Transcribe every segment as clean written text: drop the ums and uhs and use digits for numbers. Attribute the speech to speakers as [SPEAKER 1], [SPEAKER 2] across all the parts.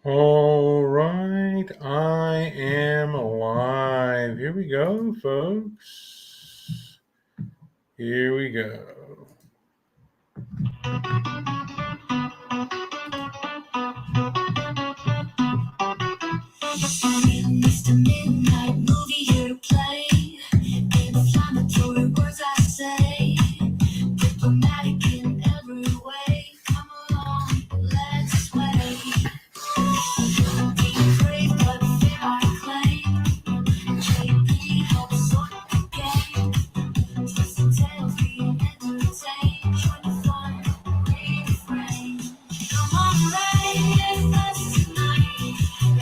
[SPEAKER 1] All right, I am alive. Here we go, folks. Here we go. Mr. Midnight movie here to play. Inflammatory words I say. Diplomatic in every way. Come along, let's sway. Be brave, but fear I claim. JP helps sort the game. Twisted tales being entertained. Join the fun, refrain. Come on, rain, it's us tonight.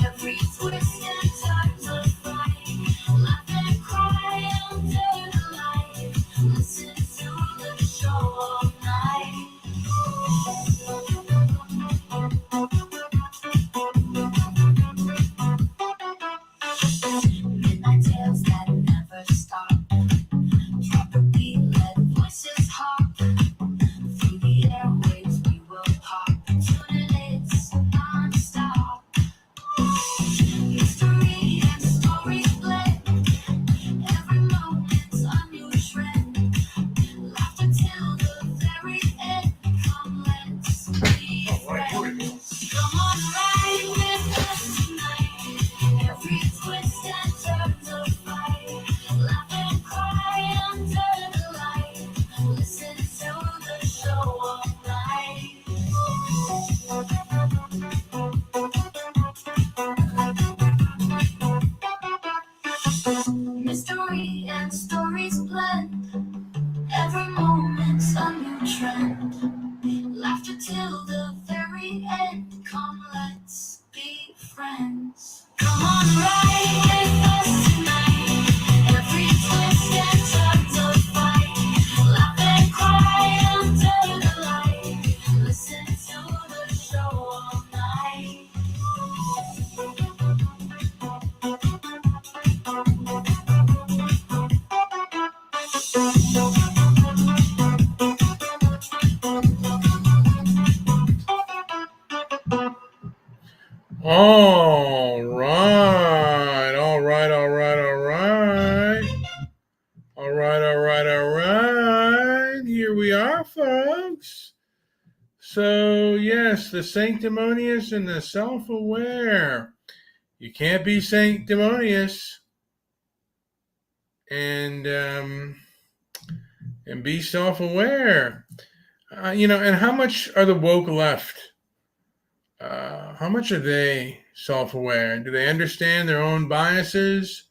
[SPEAKER 1] Every twist and turns of fright. Laugh and cry under the light. Listen to the show all night. Midnight tales that never stop. Drop a beat, let voices hop. Through the airwaves we will pop. Tune in, it's non-stop. History and stories blend. Every moment's a new trend. Laughter till the very end. Come, let's be friends. Come on, ride with us tonight. Every twist and turns of fight. Laugh and cry under the light. Listen to the show all night. Mystery and stories blend. Every moment's a new trend. Laughter till the very end. Come, let's be friends. Come on, ride with us tonight. Every twist and turns of fight. Laugh and cry under the light. Listen to the show all night. All right, all right, all right, all right. All right, all right, all right. Here we are, folks. So, yes, the sanctimonious and the self aware. You can't be sanctimonious and be self aware. And how much are the woke left? How much are they self aware? Do they understand their own biases?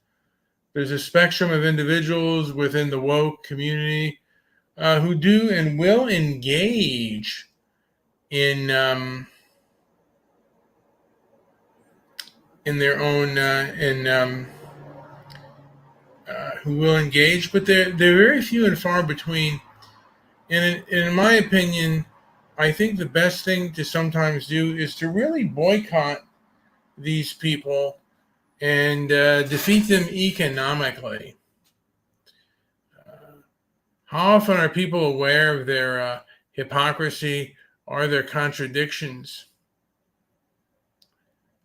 [SPEAKER 1] There's a spectrum of individuals within the woke community who do and will engage in their own who will engage, but they're very few and far between. And in my opinion, I think the best thing to sometimes do is to really boycott these people and defeat them economically. How often are people aware of their hypocrisy or their contradictions?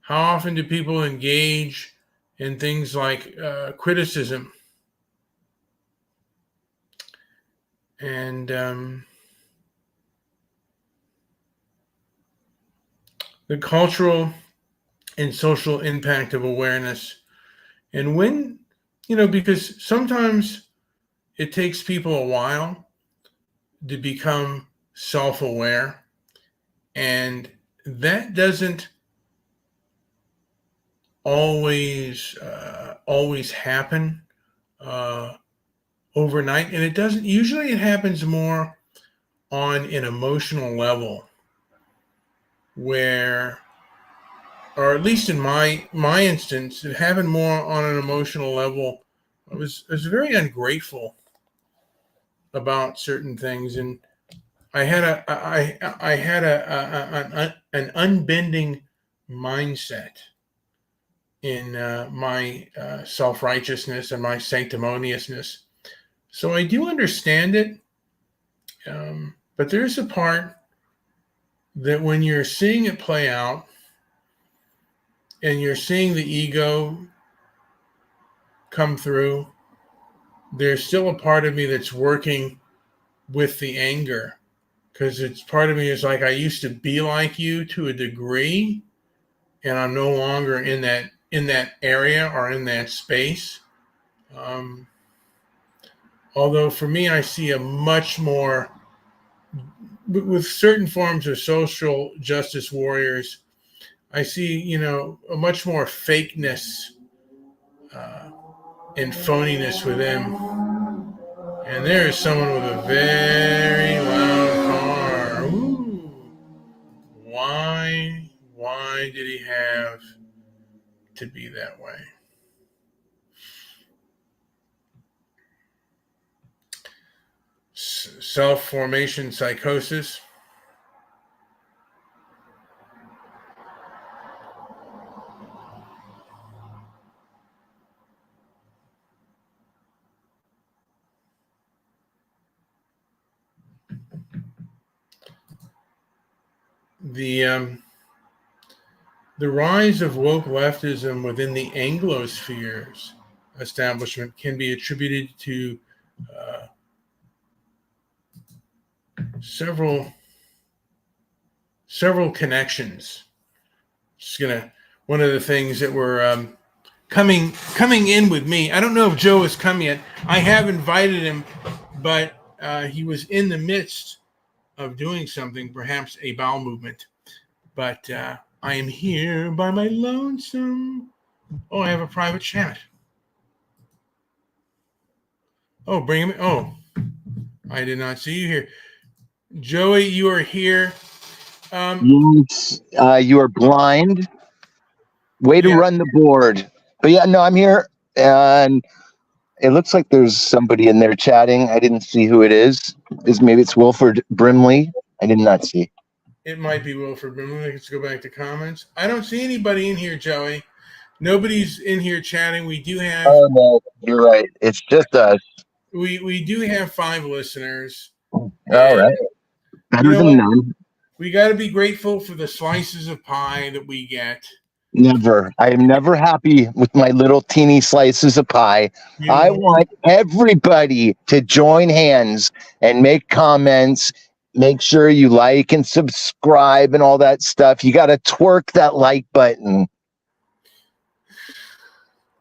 [SPEAKER 1] How often do people engage in things like criticism? And the cultural and social impact of awareness. And when, because sometimes it takes people a while to become self aware, and that doesn't always happen overnight, and it doesn't usually. It happens more on an emotional level, where, or at least in my instance, it happened more on an emotional level. I was very ungrateful about certain things, and I had an unbending mindset in my self-righteousness and my sanctimoniousness. So I do understand it, but there's a part that when you're seeing it play out, and you're seeing the ego come through, there's still a part of me that's working with the anger, because it's part of me is like, I used to be like you to a degree, and I'm no longer in that area or in that space. Um, Although for me, I see a much more with certain forms of social justice warriors. I see, a much more fakeness uh, and phoniness with them. And there is someone with a very loud car. Ooh. Why did he have to be that way? Self-formation psychosis. The the rise of woke leftism within the Anglospheres establishment can be attributed to uh, several several connections. Just gonna one of the things that were coming in with me. I don't know if Joe has come yet. I have invited him, but he was in the midst of doing something, perhaps a bowel movement. But I am here by my lonesome. Oh, I have a private chat. Oh, bring him. Oh, I did not see you here. Joey, you are here.
[SPEAKER 2] Yes, you are blind. Way to
[SPEAKER 1] Yeah,
[SPEAKER 2] run the board. But yeah, no, I'm here, and it looks like there's somebody in there chatting. I didn't see who it is. Maybe it's Wilford Brimley? I did not see.
[SPEAKER 1] it might be Wilford. But let's go back to comments. I don't see anybody in here, Joey. Nobody's in here chatting. We do have
[SPEAKER 2] Oh no, you're right. It's just us.
[SPEAKER 1] we do have 5 listeners,
[SPEAKER 2] All right,
[SPEAKER 1] and you
[SPEAKER 2] better
[SPEAKER 1] know
[SPEAKER 2] than
[SPEAKER 1] what?
[SPEAKER 2] none.
[SPEAKER 1] We got to be grateful for the slices of pie that we get.
[SPEAKER 2] Never. I am never happy with my little teeny slices of pie. I
[SPEAKER 1] You,
[SPEAKER 2] want everybody to join hands and make comments. Make sure you like and subscribe and all that stuff. You got to twerk that like button.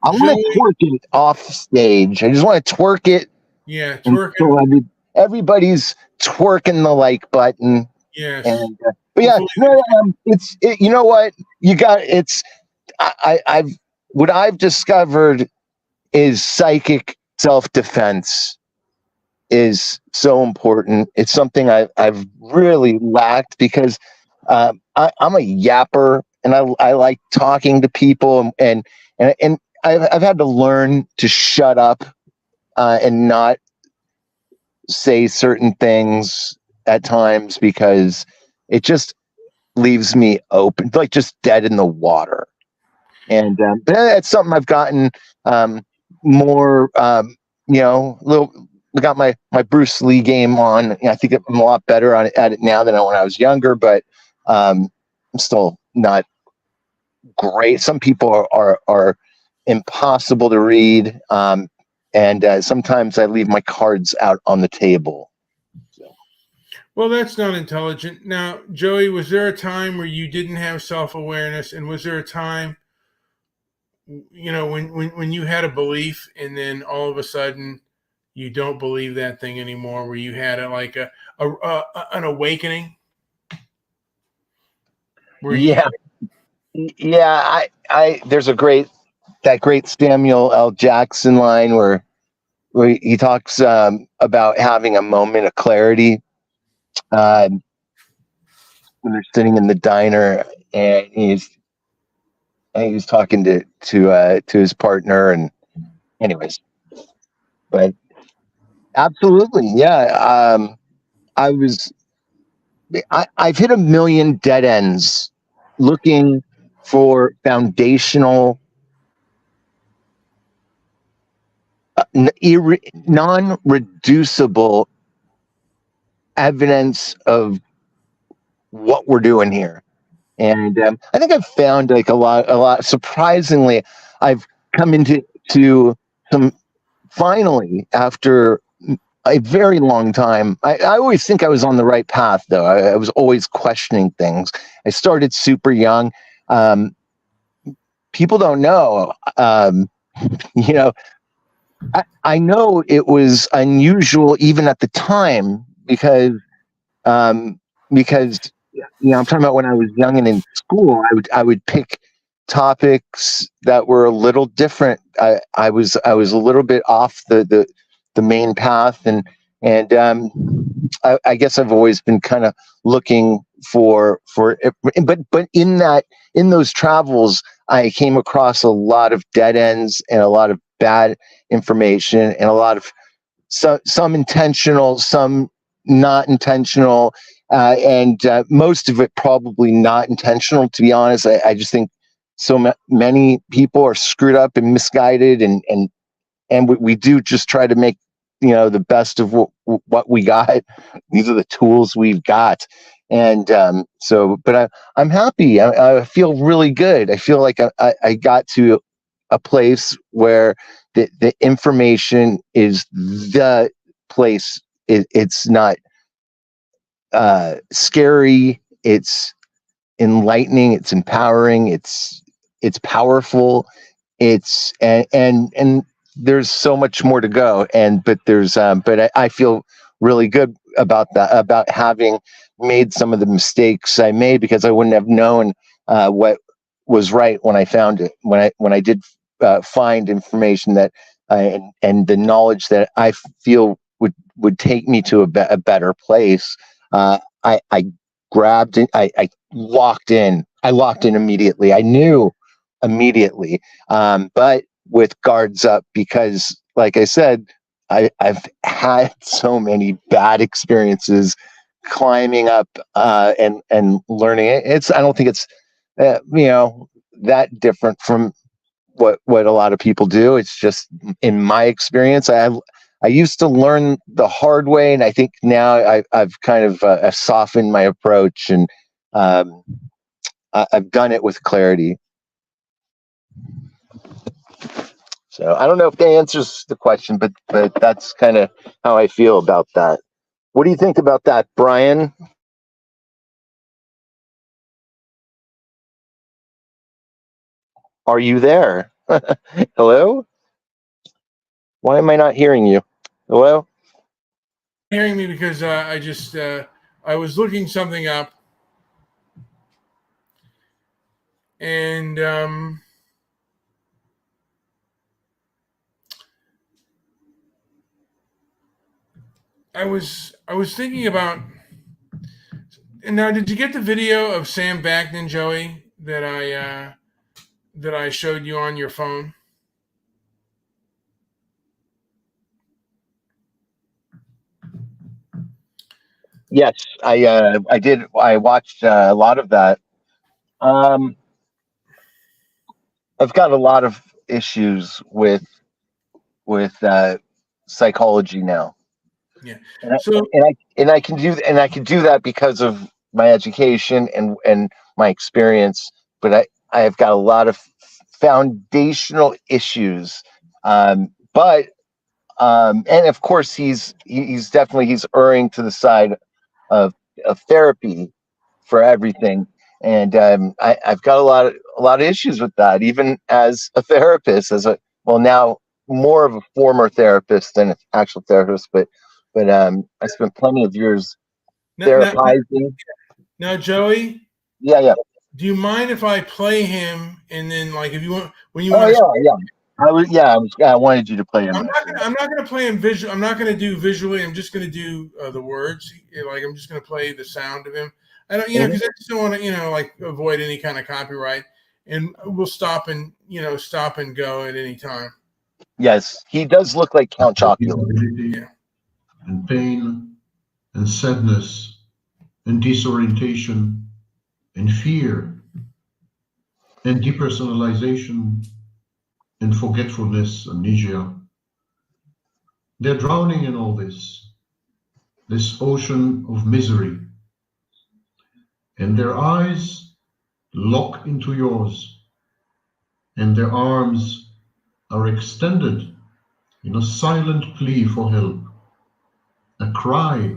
[SPEAKER 2] I want to
[SPEAKER 1] Joey,
[SPEAKER 2] twerk it off stage. I just want to twerk it
[SPEAKER 1] yeah,
[SPEAKER 2] until
[SPEAKER 1] twerking,
[SPEAKER 2] everybody's twerking the like button.
[SPEAKER 1] yes,
[SPEAKER 2] And but yeah,
[SPEAKER 1] completely.
[SPEAKER 2] no, you know what you got. I've what I've discovered is psychic self defense is so important. It's something I've really lacked because I'm a yapper and I like talking to people and I've had to learn to shut up and not say certain things at times because it just leaves me open, like just dead in the water. And but that's something I've gotten um, more, little. I got my Bruce Lee game on. I think I'm a lot better at it now than when I was younger, but I'm still not great. Some people are impossible to read, and sometimes I leave my cards out on the table. So.
[SPEAKER 1] Well, that's not intelligent. Now, Joey, was there a time where you didn't have self awareness, and was there a time, when you had a belief, and then all of a sudden you don't believe that thing anymore, where you had like an awakening, where you
[SPEAKER 2] Yeah, yeah. I there's that great Samuel L. Jackson line where he talks about having a moment of clarity uh, when they're sitting in the diner and he's talking to his partner and anyways, but absolutely, yeah. I was I've hit a million dead ends looking for foundational non-reducible evidence of what we're doing here. And I think I've found like a lot. Surprisingly, I've come to some finally after a very long time. I always think I was on the right path, though. I was always questioning things. I started super young. Um, People don't know. You know, I know it was unusual even at the time um, because I'm talking about when I was young and in school. I would pick topics that were a little different. I was a little bit off the main path, and I guess I've always been kind of looking for but in those travels I came across a lot of dead ends and a lot of bad information and a lot of some intentional, some not intentional, and most of it probably not intentional. To be honest, I just think many people are screwed up and misguided, and we do just try to make the best of what we got. These are the tools we've got, and but I'm happy. I feel really good. I feel like I got to a place where the information is the place. It's not scary. It's enlightening. It's empowering. It's powerful. And there's so much more to go. But I feel really good about that, about having made some of the mistakes I made, because I wouldn't have known what was right when I found it, when I did find information that and the knowledge that I feel would take me to a better place. I grabbed it. I locked in. I locked in immediately. I knew immediately, but with guards up, because, like I said, I've had so many bad experiences climbing up and learning it. I don't think it's that different from what a lot of people do. It's just, in my experience, I used to learn the hard way, and I think now I've kind of softened my approach, and um, I've done it with clarity. So I don't know if that answers the question, but that's kind of how I feel about that. What do you think about that, Brian? Are you there? Hello? Why am I not hearing you? Hello?
[SPEAKER 1] Hearing me because I was looking something up, and I was thinking about. And now, did you get the video of Sam Backman, Joey, that I showed you on your phone?
[SPEAKER 2] Yes, I did. I watched a lot of that. Um, I've got a lot of issues with psychology now,
[SPEAKER 1] Yeah.
[SPEAKER 2] and I,
[SPEAKER 1] So
[SPEAKER 2] and I can do that because of my education and my experience. But I've got a lot of foundational issues. But and of course he's definitely he's erring to the side of of therapy for everything. And I've got a lot of issues with that, even as a therapist, as a well now more of a former therapist than an actual therapist, but I spent plenty of years
[SPEAKER 1] now, now,
[SPEAKER 2] therapizing.
[SPEAKER 1] now, Joey,
[SPEAKER 2] Yeah, yeah.
[SPEAKER 1] do you mind if I play him, and then, like, if you want, when you
[SPEAKER 2] Oh,
[SPEAKER 1] want to,
[SPEAKER 2] yeah, yeah. I wanted you to play him, actually.
[SPEAKER 1] I'm not gonna play him visual. I'm not gonna do visually. I'm just gonna do the words. Like, I'm just gonna play the sound of him. I don't,
[SPEAKER 2] Mhm.
[SPEAKER 1] because I just don't want to, like, avoid any kind of copyright. And we'll stop and go at any time.
[SPEAKER 2] Yes, he does look like Count Chocula.
[SPEAKER 1] Yeah.
[SPEAKER 3] And pain and sadness and disorientation and fear and depersonalization and forgetfulness, amnesia. They're drowning in all this ocean of misery. And their eyes lock into yours, and their arms are extended in a silent plea for help, a cry,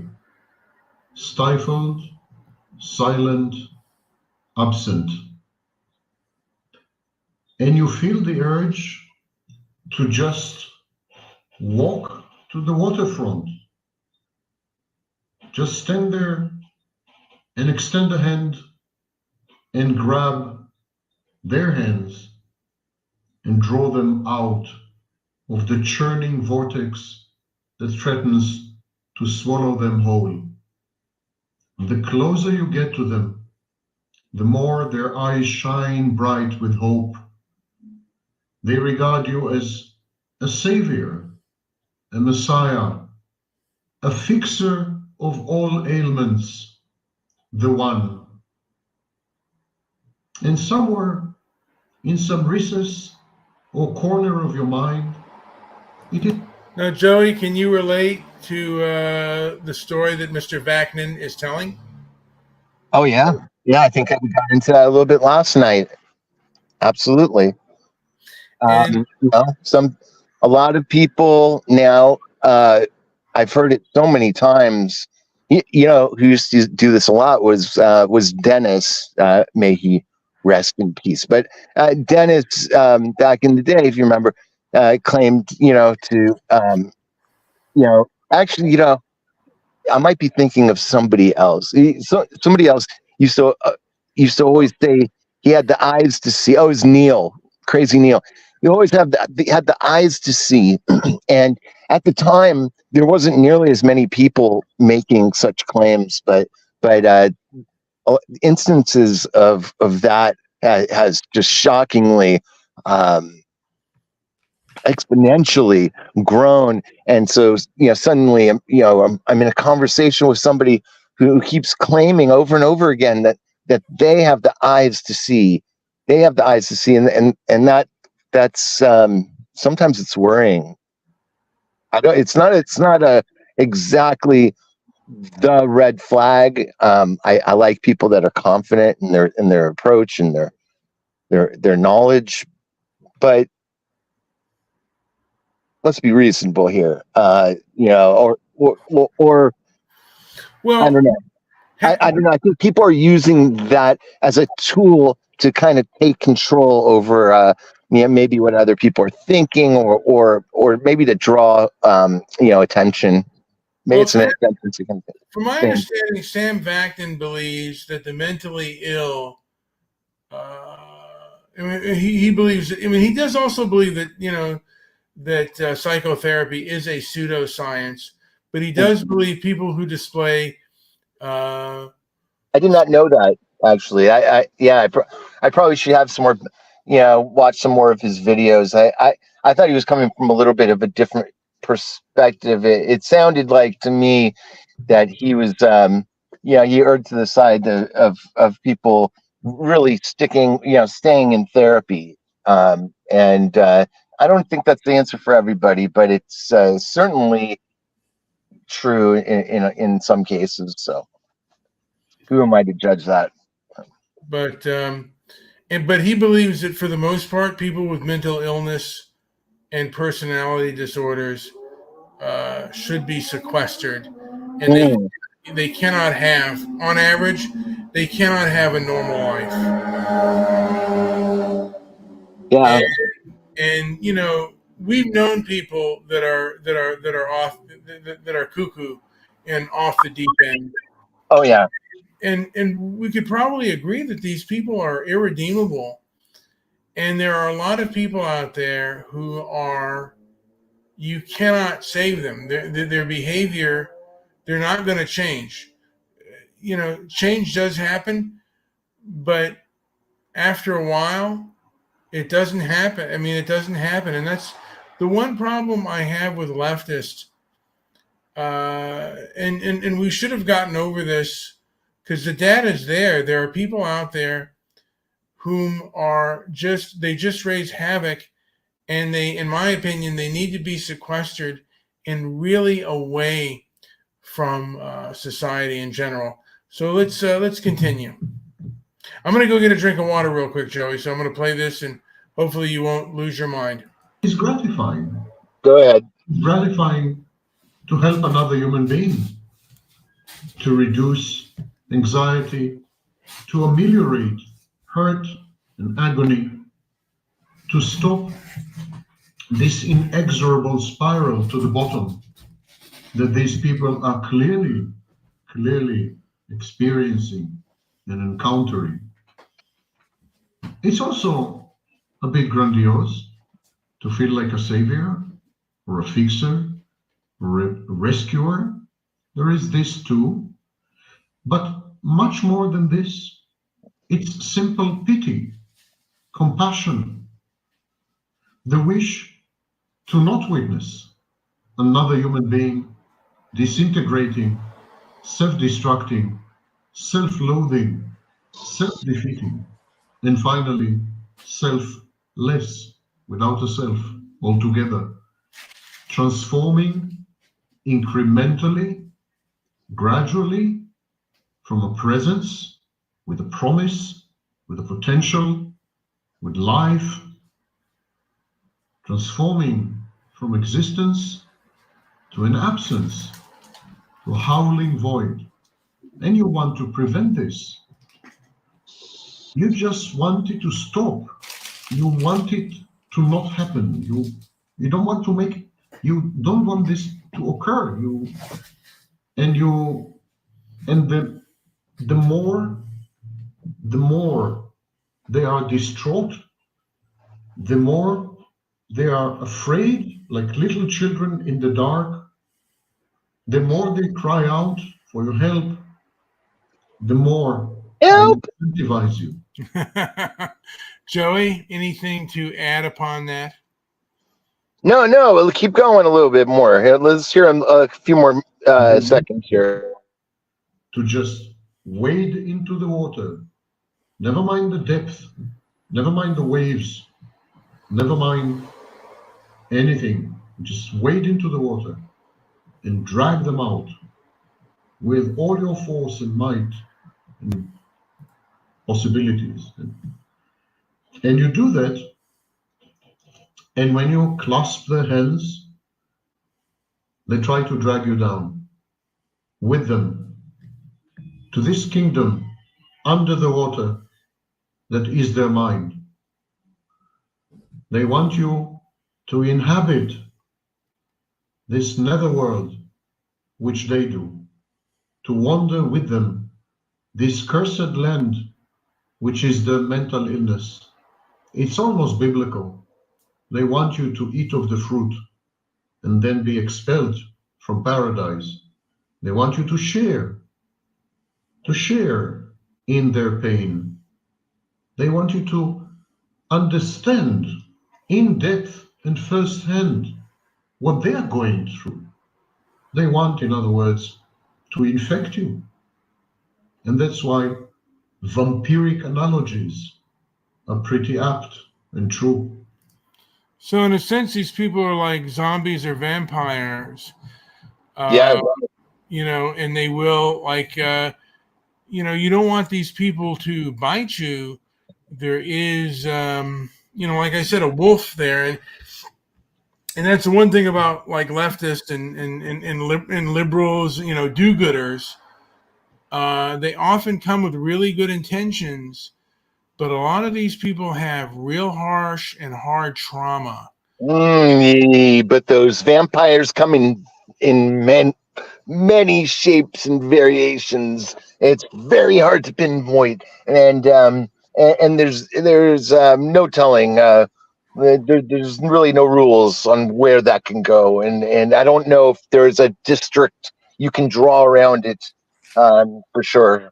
[SPEAKER 3] stifled, silent, absent. And you feel the urge to just walk to the waterfront, just stand there and extend a hand and grab their hands and draw them out of the churning vortex that threatens to swallow them whole. The closer you get to them, the more their eyes shine bright with hope. They regard you as a savior, a messiah, a fixer of all ailments, the one. And somewhere in some recess or corner of your mind, it is.
[SPEAKER 1] Now, Joey, can you relate to the story that Mr. Vaknin is telling?
[SPEAKER 2] Oh yeah, yeah. I think I got into that a little bit last night. Absolutely.
[SPEAKER 1] And
[SPEAKER 2] A lot of people now. I've heard it so many times. Who used to do this a lot was Dennis. May he rest in peace. But Dennis, back in the day, if you remember, claimed, actually, I might be thinking of somebody else. Somebody else used to uh, used to always say he had the eyes to see. Oh, it was Neil, crazy Neil. You always had the eyes to see, and at the time there wasn't nearly as many people making such claims. But instances of that has just shockingly. Exponentially grown, and so suddenly I'm in a conversation with somebody who keeps claiming over and over again that they have the eyes to see, and that's sometimes it's worrying. I don't it's not a exactly the red flag. I like people that are confident in their approach and their knowledge, but let's be reasonable here. Or I
[SPEAKER 1] well,
[SPEAKER 2] don't know. I don't know. I think people are using that as a tool to kind of take control over, maybe what other people are thinking, or maybe to draw, attention. Maybe
[SPEAKER 1] well,
[SPEAKER 2] it's an attention
[SPEAKER 1] from my
[SPEAKER 2] thing.
[SPEAKER 1] understanding, Sam Vaknin believes that the mentally ill. He believes. He does also believe that psychotherapy is a pseudoscience, but he does believe people who display. Uh,
[SPEAKER 2] I did not know that, actually. I probably should have some more, watch some more of his videos. I thought he was coming from a little bit of a different perspective. It sounded like to me that he was, he erred to the side of people really staying in therapy. And I don't think that's the answer for everybody, but it's certainly true in some cases. So who am I to judge that?
[SPEAKER 1] but he believes that for the most part, people with mental illness and personality disorders should be sequestered, and
[SPEAKER 2] Mm,
[SPEAKER 1] they cannot have, on average, they cannot have a normal life.
[SPEAKER 2] yeah.
[SPEAKER 1] And we've known people that are off that are cuckoo and off the deep end,
[SPEAKER 2] Oh yeah.
[SPEAKER 1] and we could probably agree that these people are irredeemable, and there are a lot of people out there who are, you cannot save them. Their behavior, they're not going to change. Change does happen, but after a while it doesn't happen. It doesn't happen, and that's the one problem I have with leftists. And we should have gotten over this because the data is there. There are people out there whom they just raise havoc, and they, in my opinion, they need to be sequestered and really away from society in general. So let's continue.
[SPEAKER 4] I'm going to go get a drink of water real quick, Joey. So I'm going to play this, and hopefully you won't lose your mind.
[SPEAKER 3] It's gratifying.
[SPEAKER 2] Go ahead.
[SPEAKER 3] It's gratifying to help another human being, to reduce anxiety, to ameliorate hurt and agony, to stop this inexorable spiral to the bottom that these people are clearly experiencing and encountering. It's also a bit grandiose to feel like a savior or a fixer or a rescuer. There is this too, but much more than this, it's simple pity, compassion, the wish to not witness another human being disintegrating, self-destructing, self-loathing, self-defeating, and finally, selfless, without a self altogether, transforming incrementally, gradually, from a presence with a promise, with a potential, with life, transforming from existence to an absence, to a howling void. And you want to prevent this. You just want it to stop. You want it to not happen. You don't want to make, you don't want this to occur. And the more they are distraught, the more they are afraid, like little children in the dark, the more they cry out for your help, the more they
[SPEAKER 2] Help!
[SPEAKER 3] incentivize you.
[SPEAKER 4] Joey, anything to add upon that?
[SPEAKER 2] No, we'll keep going a little bit more. Here, let's hear a few more seconds here.
[SPEAKER 3] To just wade into the water, never mind the depth, never mind the waves, never mind anything, just wade into the water and drag them out with all your force and might and possibilities. And you do that, and when you clasp their hands, they try to drag you down with them to this kingdom under the water that is their mind. They want you to inhabit this netherworld which they do, to wander with them this cursed land which is the mental illness. It's almost biblical. They want you to eat of the fruit and then be expelled from paradise. They want you to share in their pain. They want you to understand in depth and firsthand what they are going through. They want, in other words, to infect you. And that's why vampiric analogies are pretty apt and true.
[SPEAKER 4] So, in a sense, these people are like zombies or vampires.
[SPEAKER 2] Yeah.
[SPEAKER 4] And they will, you don't want these people to bite you. There is, like I said, a wolf there. And that's the one thing about like leftists and liberals, do-gooders. They often come with really good intentions, but a lot of these people have real harsh and hard trauma.
[SPEAKER 2] But those vampires come in many shapes and variations. It's very hard to pinpoint, and there's no telling. There's really no rules on where that can go, and I don't know if there's a district you can draw around it for sure.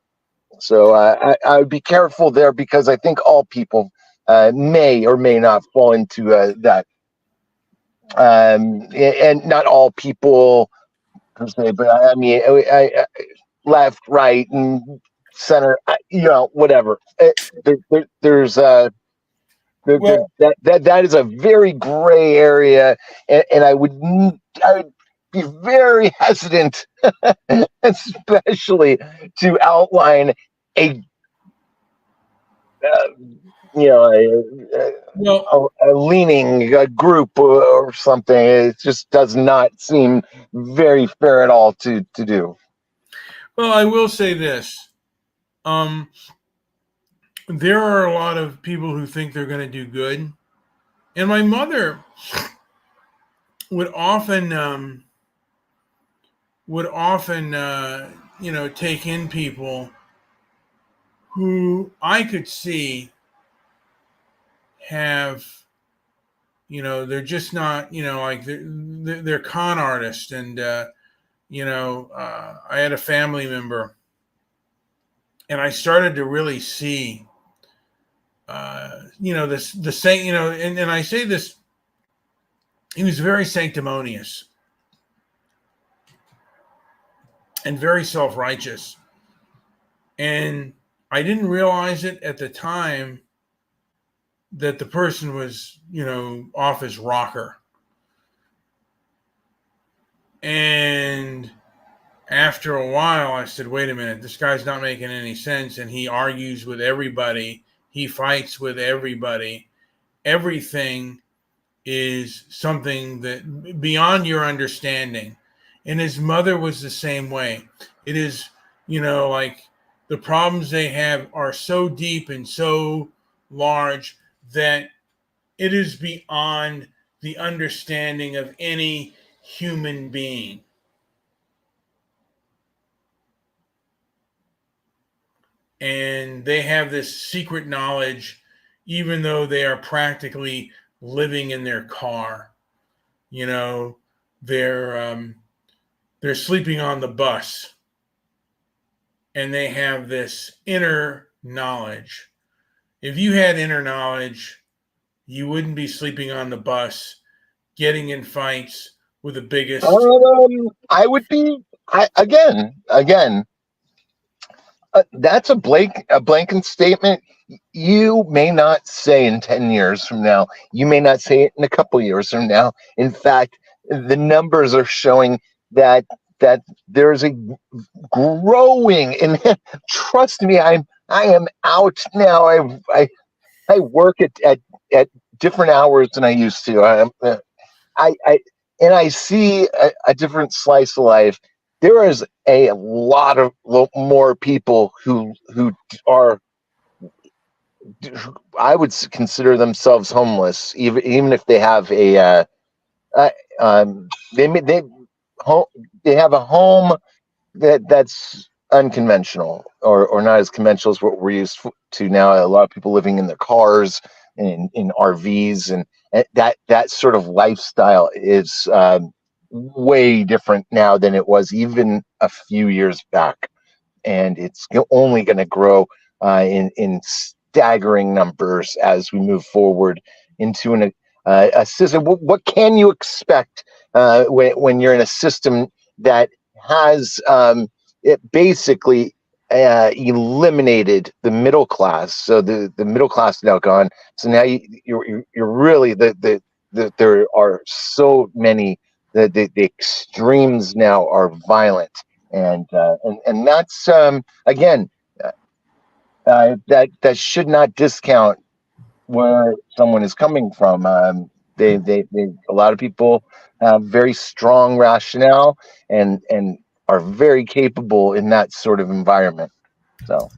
[SPEAKER 2] So I would be careful there because I think all people may or may not fall into that. And not all people per se, but I mean, left, right, and center, whatever. There's
[SPEAKER 4] Well,
[SPEAKER 2] that is a very gray area, and I would be very hesitant, especially to outline a you know,
[SPEAKER 4] Well,
[SPEAKER 2] a leaning group or something. It just does not seem very fair at all to do.
[SPEAKER 4] well, I will say this. Um, there are a lot of people who think they're going to do good, and my mother would often take in people who I could see have, they're just not, like they're con artists. And I had a family member, and I started to really see, this the same, and I say this, he was very sanctimonious and very self-righteous, and I didn't realize it at the time that the person was, off his rocker. And after a while, I said, wait a minute, this guy's not making any sense. And he argues with everybody, he fights with everybody. Everything is something that beyond your understanding. And his mother was the same way. It is, like the problems they have are so deep and so large that it is beyond the understanding of any human being. And they have this secret knowledge, even though they are practically living in their car. You know, they're sleeping on the bus, and they have this inner knowledge. If you had inner knowledge, you wouldn't be sleeping on the bus, getting in fights with the biggest.
[SPEAKER 2] I would be. Again, that's a blanket statement. You may not say in 10 years from now. You may not say it in a couple years from now. In fact, the numbers are showing that there's a growing, and trust me, I am out now. I work at different hours than I used to. I and I see a different slice of life. There is a lot of more people who are, I would consider themselves homeless, even if they have uh, they they have a home that's unconventional, or not as conventional as what we're used to now. A lot of people living in their cars and in RVs, and that sort of lifestyle is way different now than it was even a few years back, and it's only going to grow in staggering numbers as we move forward into a system. What can you expect when you're in a system that has it basically eliminated the middle class? So the middle class is now gone. So now you're really there are so many. The extremes now are violent, and that's again that should not discount where someone is coming from. They a lot of people have very strong rationale and are very capable in that sort of environment. So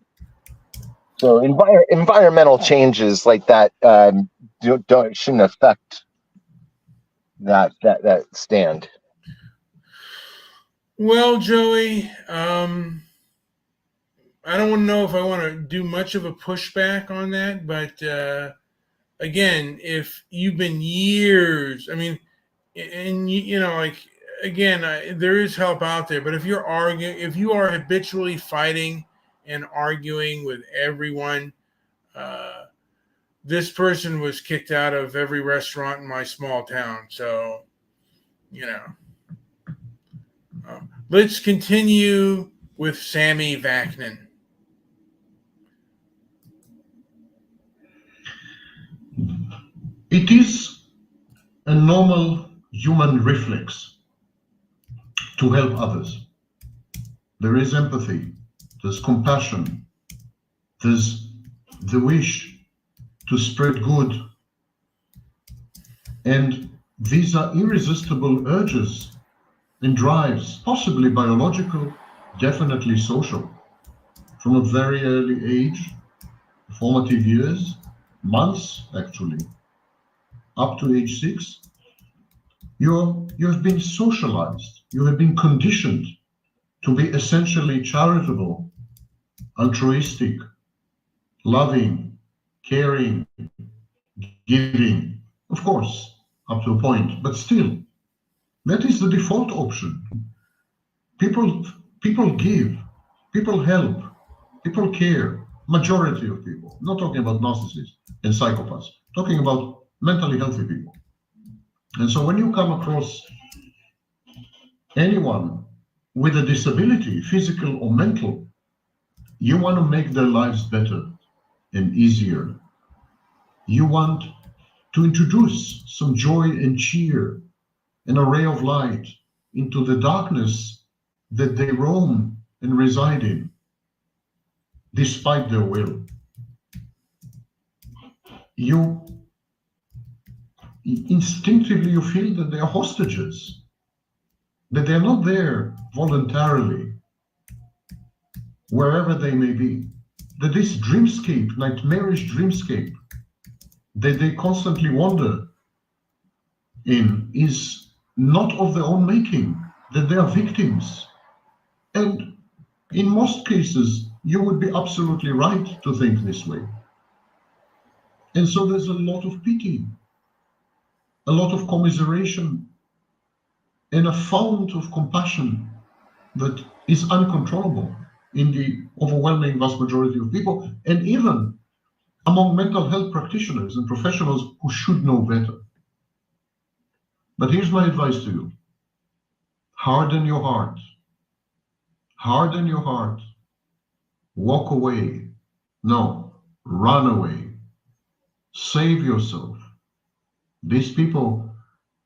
[SPEAKER 2] environmental changes like that shouldn't affect that stand.
[SPEAKER 4] Well, Joey, I don't know if I want to do much of a pushback on that, but again, if you've been years, I mean, and like again, there is help out there. But if if you are habitually fighting and arguing with everyone, uh, this person was kicked out of every restaurant in my small town. So, you know, let's continue with Sammy Vaknin.
[SPEAKER 3] It is a normal human reflex to help others. There is empathy, there's compassion, there's the wish to spread good. And these are irresistible urges and drives, possibly biological, definitely social. From a very early age, formative years, months actually, up to age 6, you have been socialized, you have been conditioned to be essentially charitable, altruistic, loving, caring, giving, of course, up to a point, but still, that is the default option. People, people give, people help, people care. Majority of people. I'm not talking about narcissists and psychopaths. Talking about mentally healthy people. And so when you come across anyone with a disability, physical or mental, you want to make their lives better and easier. You want to introduce some joy and cheer, an array of light into the darkness that they roam and reside in, despite their will. You instinctively you feel that they are hostages, that they're not there voluntarily, wherever they may be, that this dreamscape, nightmarish dreamscape, that they constantly wander in is not of their own making, that they are victims. And in most cases, you would be absolutely right to think this way. And so there's a lot of pity, a lot of commiseration, and a fount of compassion that is uncontrollable in the overwhelming vast majority of people, and even among mental health practitioners and professionals who should know better. But here's my advice to you. Harden your heart. Harden your heart. Walk away. No, run away. Save yourself. These people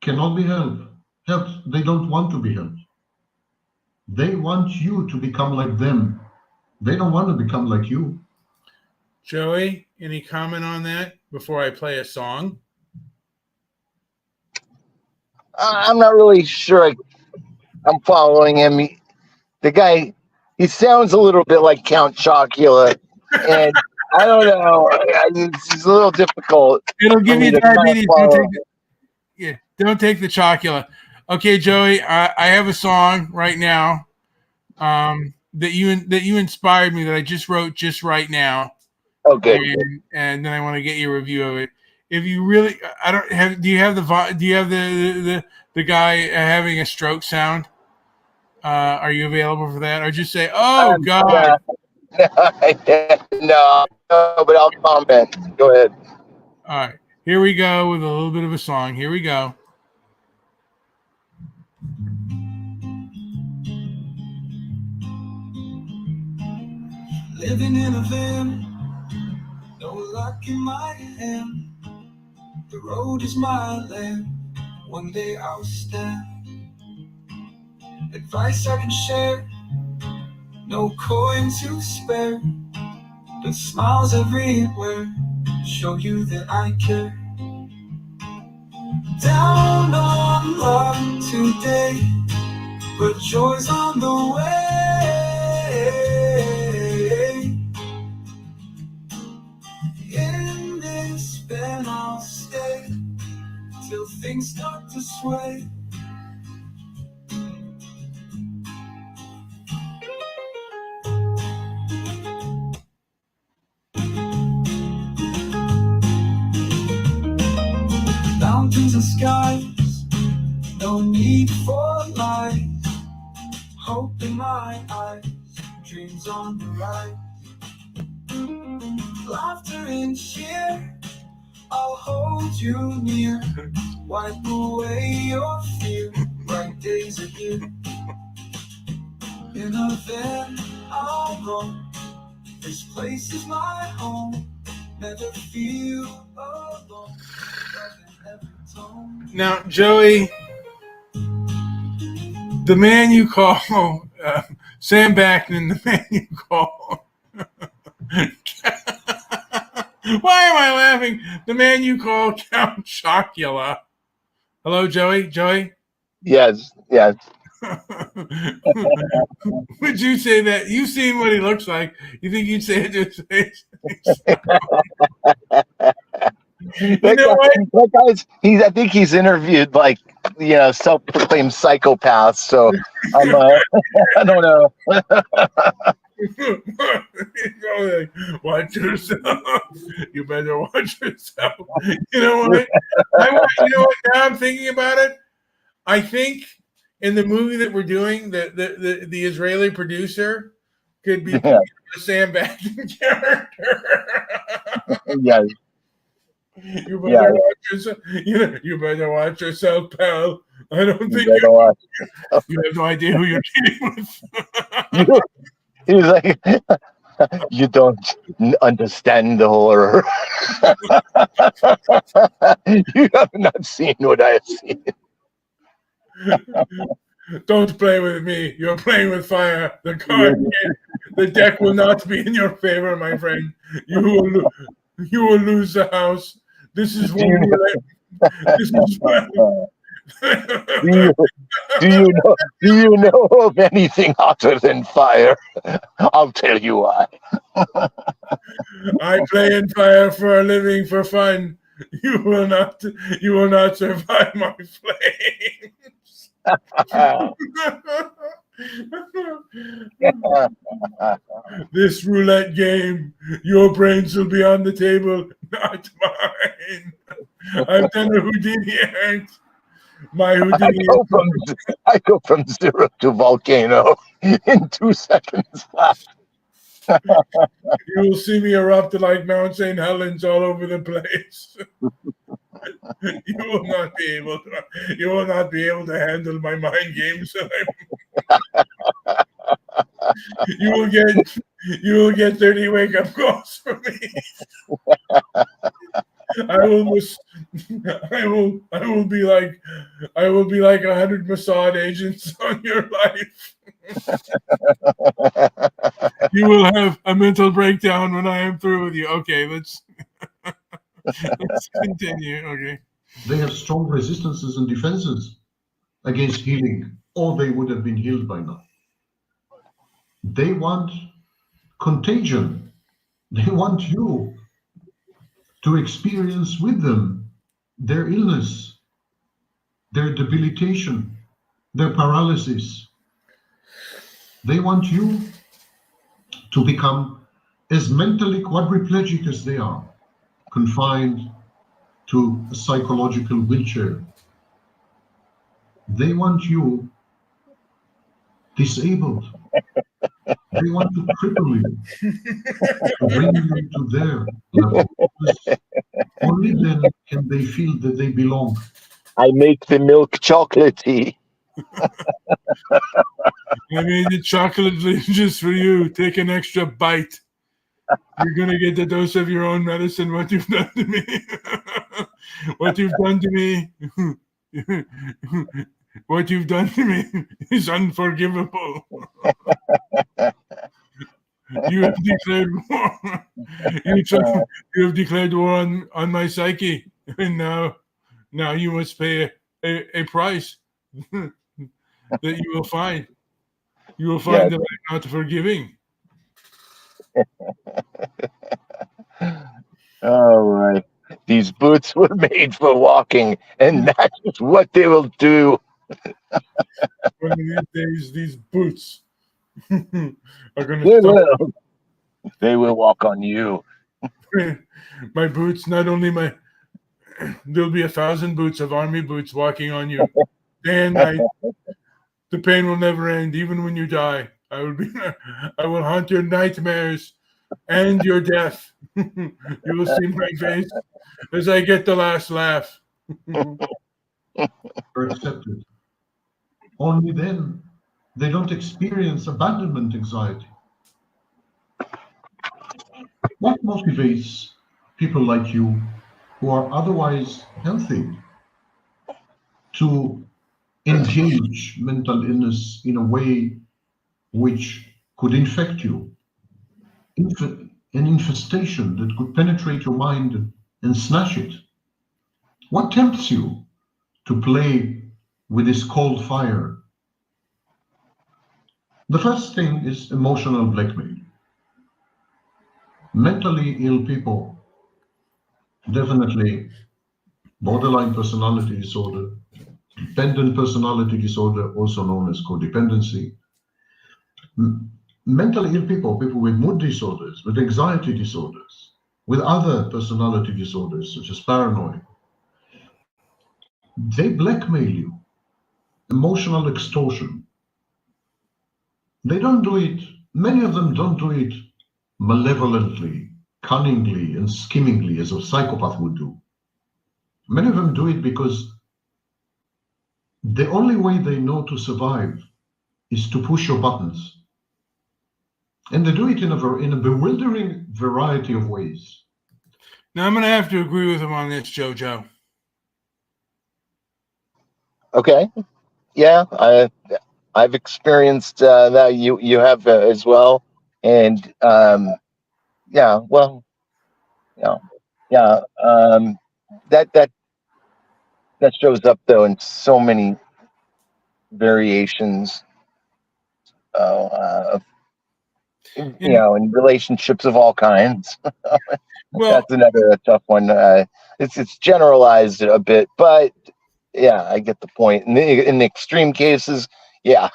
[SPEAKER 3] cannot be helped. They don't want to be helped. They want you to become like them. They don't want to become like you.
[SPEAKER 4] Joey, any comment on that before I play a song?
[SPEAKER 2] I'm not really sure I'm following him. The guy, he sounds a little bit like Count Chocula, and I don't know. It's a little difficult.
[SPEAKER 4] It'll give you
[SPEAKER 2] to kind of
[SPEAKER 4] diabetes.
[SPEAKER 2] follow.
[SPEAKER 4] Don't take the chocula. Okay, Joey, I have a song right now that you inspired me, that I just wrote just right now.
[SPEAKER 2] Oh, good.
[SPEAKER 4] And then I want to get your review of it. If you really, I don't have. Do you have the guy having a stroke sound? Are you available for that, or just say, "Oh God"?
[SPEAKER 2] No, but I'll comment. Go ahead.
[SPEAKER 4] All right, here we go with a little bit of a song. Here we go.
[SPEAKER 1] Living in a van, no luck in my hand. The road is my land. One day I'll stand. Advice I can share, no coin to spare. The smiles everywhere show you that I care. Down on luck today, but joy's on the way. In this bed I'll stay till things start to sway. Mountains and skies, no need for lies. Hope in my eyes, dreams on the rise. Laughter and cheer, I'll hold you near. Wipe away your fear, bright days are here. In a van I'll roam, this place is my home. Never feel alone.
[SPEAKER 4] Now, Joey, the man you call Sam Backman, the man you call Why am I laughing? The man you call Count Chocula. Hello, Joey. Joey.
[SPEAKER 2] Yes, yes.
[SPEAKER 4] Would you say that? You've seen what he looks like. You think you'd say it to his face? You know what?
[SPEAKER 2] That guy's I think he's interviewed like self-proclaimed psychopaths. So I'm I don't know.
[SPEAKER 4] Watch yourself. You better watch yourself. You know what? You know what? Now I'm thinking about it. I think in the movie that we're doing, the Israeli producer could be
[SPEAKER 2] Yeah,
[SPEAKER 4] the Sam Backman character.
[SPEAKER 2] yes,
[SPEAKER 4] You
[SPEAKER 2] yeah.
[SPEAKER 4] better watch yourself. You better watch yourself, pal. I don't
[SPEAKER 2] You
[SPEAKER 4] think
[SPEAKER 2] better watch.
[SPEAKER 4] you have no idea who you're dealing with.
[SPEAKER 2] You, he's like, you don't understand the horror. You have not seen what I have seen.
[SPEAKER 4] Don't play with me. You're playing with fire. The deck will not be in your favor, my friend. You will lose the house. This is
[SPEAKER 2] Do
[SPEAKER 4] one
[SPEAKER 2] you,
[SPEAKER 4] roulette. This is one.
[SPEAKER 2] do you, do you know of anything hotter than fire? I'll tell you why.
[SPEAKER 4] I play in fire for a living for fun. You will not survive my flames. This roulette game, your brains will be on the table, not mine. I've done a Houdini act. My Houdini
[SPEAKER 2] I go from zero to volcano in 2 seconds flat.
[SPEAKER 4] You will see me erupt like Mount St. Helens all over the place. You will not be able to. You will not be able to handle my mind games. You will get. You will get 30 wake-up calls from me. I will. I will be like. I will be like 100 Mossad agents on your life. You will have a mental breakdown when I am through with you. Okay, let's continue. Okay.
[SPEAKER 3] They have strong resistances and defenses against healing, or they would have been healed by now. They want contagion. They want you to experience with them their illness, their debilitation, their paralysis. They want you to become as mentally quadriplegic as they are, confined to a psychological wheelchair. They want you disabled. They want to cripple you, to bring you to their level. Only then can they feel that they belong.
[SPEAKER 2] I make the milk chocolatey.
[SPEAKER 4] I made the chocolate just for you. Take an extra bite. You're gonna get the dose of your own medicine. What you've done to me. What you've done to me. What you've done to me is unforgivable. You have declared war. You have declared war on my psyche, and now you must pay a price that you will find. You will find
[SPEAKER 2] Yes.
[SPEAKER 4] that I'm not forgiving.
[SPEAKER 2] All right. These boots were made for walking, and that is what they will do.
[SPEAKER 4] One of these days, these boots are going
[SPEAKER 2] They
[SPEAKER 4] to stop.
[SPEAKER 2] will. They will walk on you.
[SPEAKER 4] My boots, not only my, there'll be 1,000 boots of army boots walking on you day and night. The pain will never end, even when you die. I will haunt your nightmares and your death. You will see my face as I get the last laugh.
[SPEAKER 3] Are accepted. Only then they don't experience abandonment anxiety. What motivates people like you who are otherwise healthy to engage mental illness in a way which could infect you? an infestation that could penetrate your mind and snatch it? What tempts you to play with this cold fire? The first thing is emotional blackmail. Mentally ill people, definitely borderline personality disorder, dependent personality disorder, also known as codependency. Mentally ill people, people with mood disorders, with anxiety disorders, with other personality disorders such as paranoia, they blackmail you. Emotional extortion. They don't do it, many of them don't do it malevolently, cunningly, and schemingly as a psychopath would do. Many of them do it because the only way they know to survive is to push your buttons. And they do it in a bewildering variety of ways.
[SPEAKER 4] Now, I'm going to have to agree with him on this, Jojo.
[SPEAKER 2] Okay. Yeah, I've experienced that. You have as well, and yeah, well, yeah, yeah. That shows up though in so many variations. Of in relationships of all kinds.
[SPEAKER 4] Well,
[SPEAKER 2] That's another tough one. It's generalized a bit, but yeah, I get the point. In the extreme cases, yeah,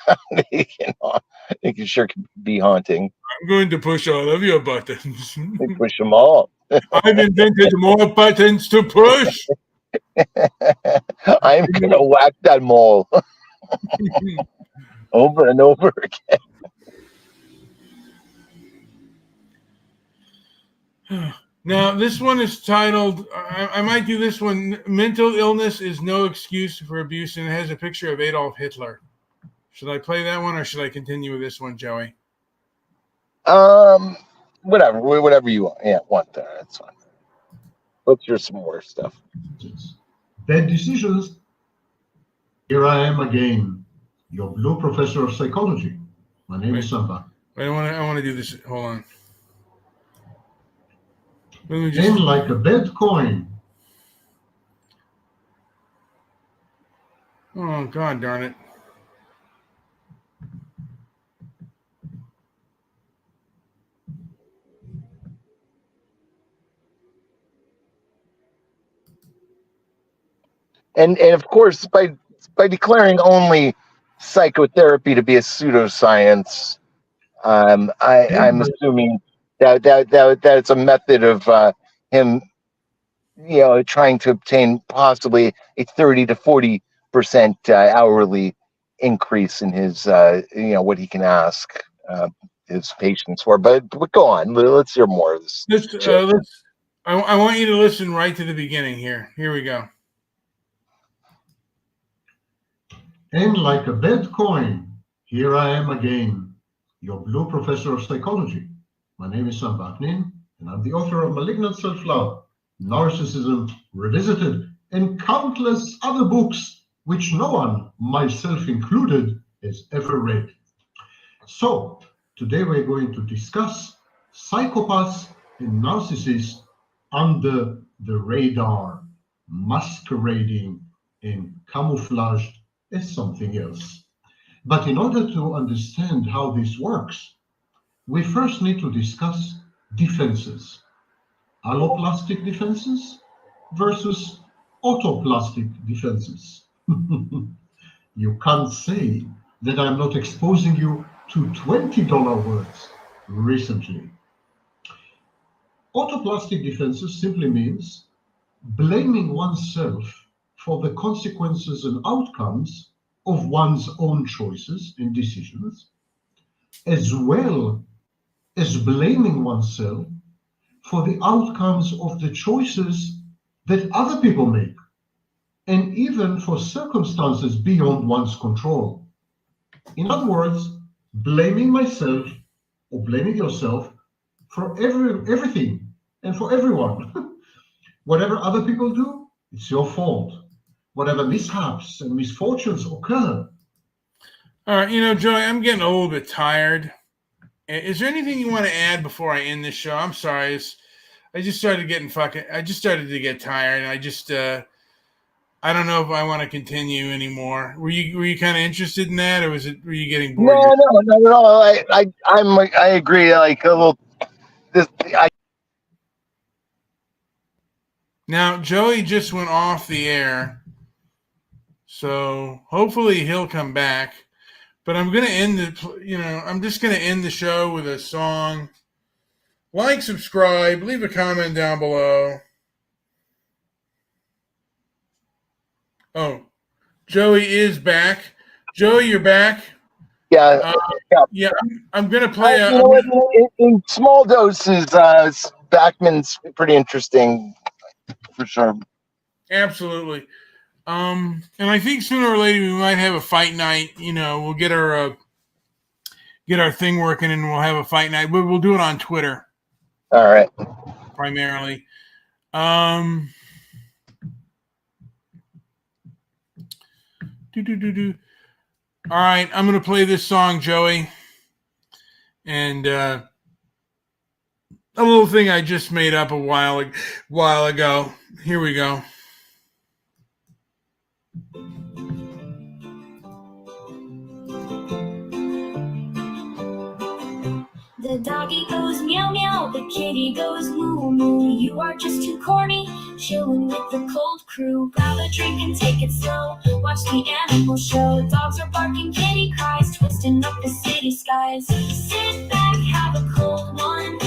[SPEAKER 2] they can sure can be haunting.
[SPEAKER 4] I'm going to push all of your buttons.
[SPEAKER 2] They push them all.
[SPEAKER 4] I've invented more buttons to push.
[SPEAKER 2] I'm gonna whack that mole over and over again.
[SPEAKER 4] Now, this one is titled, I might do this one, Mental Illness is No Excuse for Abuse, and it has a picture of Adolf Hitler. Should I play that one, or should I continue with this one, Joey?
[SPEAKER 2] Whatever you want. Yeah, want that. That's fine. Let's hear some more stuff.
[SPEAKER 3] Bad decisions. Here I am again, your blue professor of psychology. My name is Samba.
[SPEAKER 4] I want to do this. Hold on.
[SPEAKER 3] Aim like a bad coin.
[SPEAKER 4] Oh, God darn it.
[SPEAKER 2] And of course, by declaring only psychotherapy to be a pseudoscience, I'm assuming that it's a method of him, trying to obtain possibly a 30 to 40% hourly increase in his, what he can ask his patients for. But go on, let's hear more of this.
[SPEAKER 4] I want you to listen right to the beginning here. Here we go.
[SPEAKER 3] Aim like a bad coin. Here I am again, your blue professor of psychology. My name is Sam Vaknin, and I'm the author of Malignant Self-Love, Narcissism Revisited, and countless other books which no one, myself included, has ever read. So, today we're going to discuss psychopaths and narcissists under the radar, masquerading and camouflaged as something else. But in order to understand how this works, we first need to discuss defenses. Alloplastic defenses versus autoplastic defenses. You can't say that I'm not exposing you to $20 words recently. Autoplastic defenses simply means blaming oneself for the consequences and outcomes of one's own choices and decisions, as well as blaming oneself for the outcomes of the choices that other people make, and even for circumstances beyond one's control. In other words, blaming myself or blaming yourself for everything and for everyone. Whatever other people do, it's your fault. Whatever mishaps and misfortunes occur.
[SPEAKER 4] All right, Joey, I'm getting a little bit tired Is there anything you want to add before I end this show? I'm sorry. I just started to get tired, and I don't know if I want to continue anymore. Were you kind of interested in that, or were you getting bored?
[SPEAKER 2] No, no, not at all. I agree. Like a little. This, I
[SPEAKER 4] Now Joey just went off the air, so hopefully he'll come back. But I'm gonna I'm just gonna end the show with a song. Like, subscribe, leave a comment down below. Oh, Joey is back. Joey, you're back.
[SPEAKER 2] yeah.
[SPEAKER 4] Yeah, I'm gonna play
[SPEAKER 2] You know what? In small doses, Backman's pretty interesting for sure.
[SPEAKER 4] Absolutely. And I think sooner or later we might have a fight night. We'll get our thing working, and we'll have a fight night. We'll do it on Twitter
[SPEAKER 2] All right.
[SPEAKER 4] primarily. All right, I'm gonna play this song, Joey, and a little thing I just made up a while ago. Here we go.
[SPEAKER 1] The doggy goes meow meow, the kitty goes moo moo. You are just too corny, chillin' with the cold crew. Grab a drink and take it slow, watch the animal show. Dogs are barking, kitty cries, twisting up the city skies. Sit back, have a cold one,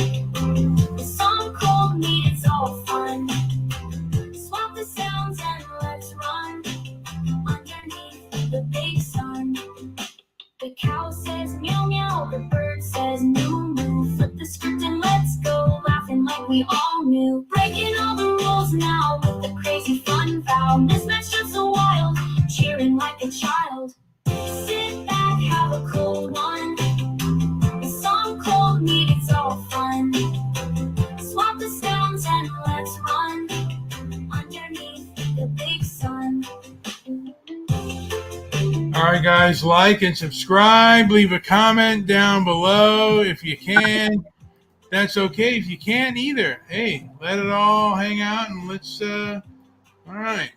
[SPEAKER 1] with some cold meat, it's all fun. Swap the sounds and let's run, underneath the big sun. The cow says meow meow, the bird says moo moo. Flip the script and let's go, laughing like we all knew. Breaking all the rules now with the crazy fun vow. Mismatched just so wild, cheering like a child. Sit back, have a cold one, with some cold meat, it's all fun. Swap the sounds and let's run, underneath the big sun.
[SPEAKER 4] All right, guys, like and subscribe. Leave a comment down below if you can. That's okay if you can't either. Hey, let it all hang out, and let's. All right.